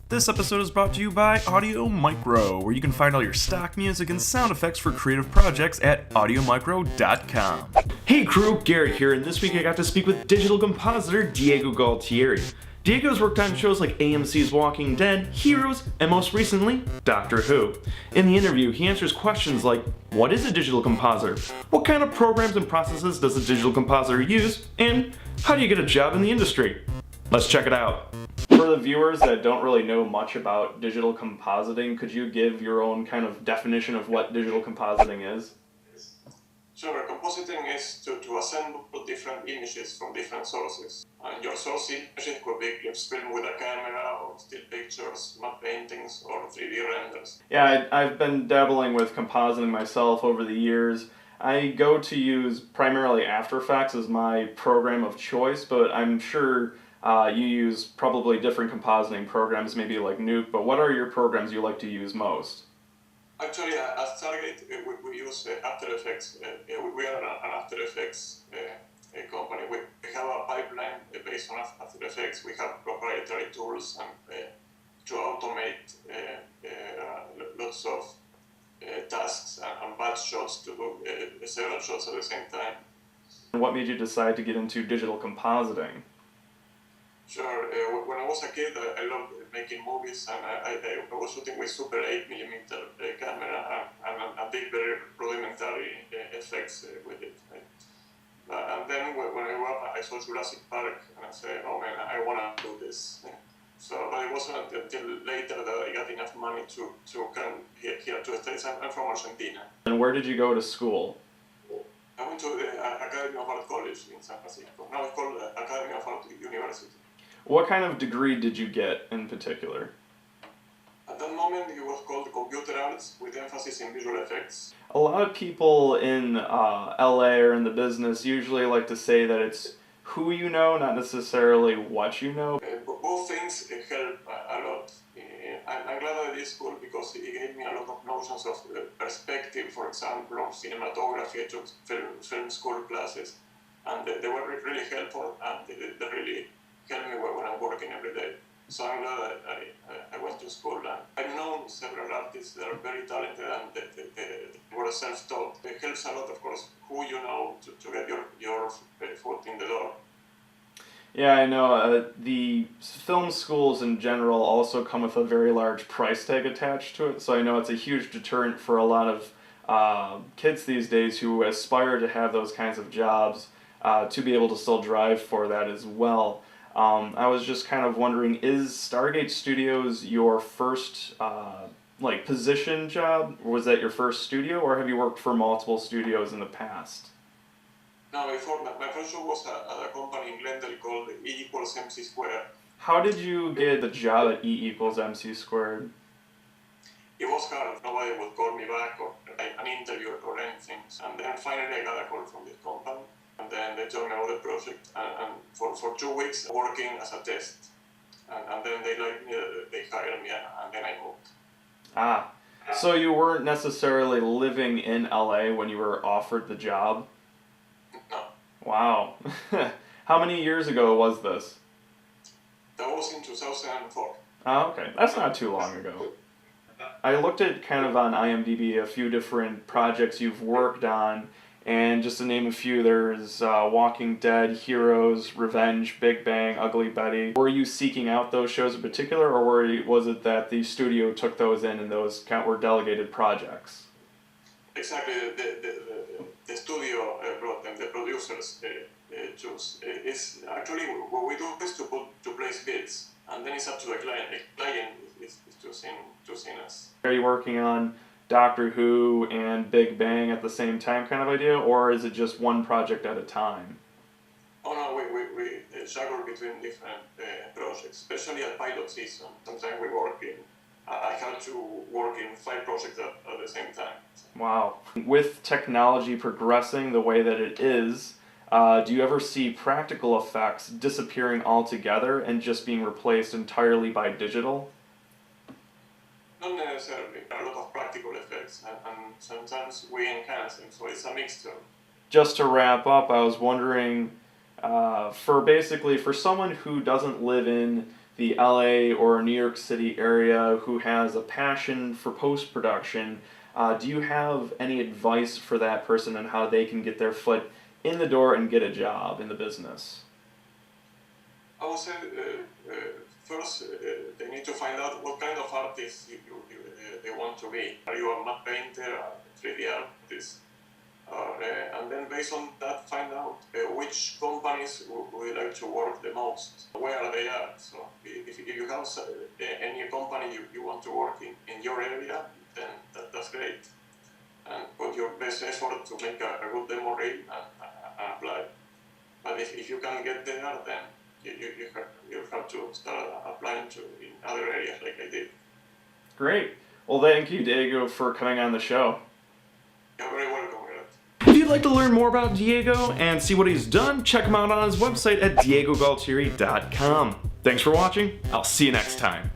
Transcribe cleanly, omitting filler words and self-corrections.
This episode is brought to you by Audio Micro, where you can find all your stock music and sound effects for creative projects at audiomicro.com. Hey crew, Garrett here, and this week I got to speak with digital compositor Diego Galtieri. Diego's worked on shows like AMC's Walking Dead, Heroes, and most recently, Doctor Who. In the interview, he answers questions like, what is a digital compositor? What kind of programs and processes does a digital compositor use? And how do you get a job in the industry? Let's check it out. For the viewers that don't really know much about digital compositing, could you give your own kind of definition of what digital compositing is? Sure, compositing is to assemble different images from different sources. And your source images could be clips filmed with a camera, or still pictures, matte paintings, or 3D renders. Yeah, I've been dabbling with compositing myself over the years. I go to use primarily After Effects as my program of choice, but I'm sure you use probably different compositing programs, maybe like Nuke, but what are your programs you like to use most? Actually, at Target, we use After Effects. We are an After Effects company. We have a pipeline based on After Effects. We have proprietary tools and to automate lots of tasks and batch shots to do several shots at the same time. And what made you decide to get into digital compositing? Sure. When I was a kid, I loved making movies, and I was shooting with Super 8mm camera and did very rudimentary effects with it. And then when I grew up, I saw Jurassic Park, and I said, oh man, I want to do this. So but it wasn't until later that I got enough money to come here to the States. I'm from Argentina. And where did you go to school? I went to the Academy of Art College in San Francisco. Now it's called Academy of Art University. What kind of degree did you get in particular? At that moment, it was called Computer Arts with emphasis in visual effects. A lot of people in LA or in the business usually like to say that it's who you know, not necessarily what you know. Both things help a lot. I'm glad I did school because it gave me a lot of notions of perspective. For example, of cinematography. I took film school classes, and they were really helpful, and they really helped me when I'm working every day. So I'm glad I went to school. And I've known several artists that are very talented and they were self-taught. It helps a lot, of course, who you know to get your foot in the door. Yeah, I know. The film schools in general also come with a very large price tag attached to it, so I know it's a huge deterrent for a lot of kids these days who aspire to have those kinds of jobs to be able to still drive for that as well. I was just kind of wondering, is Stargate Studios your first position job? Was that your first studio, or have you worked for multiple studios in the past? No, before my first job was at a company in Glendale called E equals MC squared. How did you get the job at E equals MC squared? It was hard. Nobody would call me back or an interview or anything. And then finally I got a call from this company. And then they told me about the project. And for 2 weeks working as a test. And then they liked me, they hired me, and then I moved. Ah, so you weren't necessarily living in LA when you were offered the job? No. Wow. How many years ago was this? That was in 2004. Oh, okay. That's not too long ago. I looked at kind of on IMDb a few different projects you've worked on, and just to name a few, there's Walking Dead, Heroes, Revenge, Big Bang, Ugly Betty. Were you seeking out those shows in particular, or was it that the studio took those in and those were delegated projects? Exactly. The studio brought them, the producers choose. It's actually what we do is to place bids, and then it's up to the client. The client is choosing us. Are you working on Doctor Who and Big Bang at the same time kind of idea, or is it just one project at a time? Oh no, we juggle between different projects, especially at pilot season. Sometimes we work in. I had to work in 5 projects at the same time. Wow. With technology progressing the way that it is, do you ever see practical effects disappearing altogether and just being replaced entirely by digital? Not necessarily. There are a lot of practical effects, and sometimes we enhance them, so it's a mixture. Just to wrap up, I was wondering, for someone who doesn't live in the LA or New York City area who has a passion for post-production, do you have any advice for that person on how they can get their foot in the door and get a job in the business? I would say first they need to find out what kind of artist they want to be. Are you a matte painter, a 3D artist? And then based on that, find out which companies would you like to work the most, where are they at. So if you have any company you want to work in your area, then that's great. And put your best effort to make a good demo reel and apply. But if you can't get there, then you have to start applying to in other areas like I did. Great. Well, thank you, Diego, for coming on the show. You're very welcome. If you'd like to learn more about Diego and see what he's done, check him out on his website at diegogaltieri.com. Thanks for watching. I'll see you next time.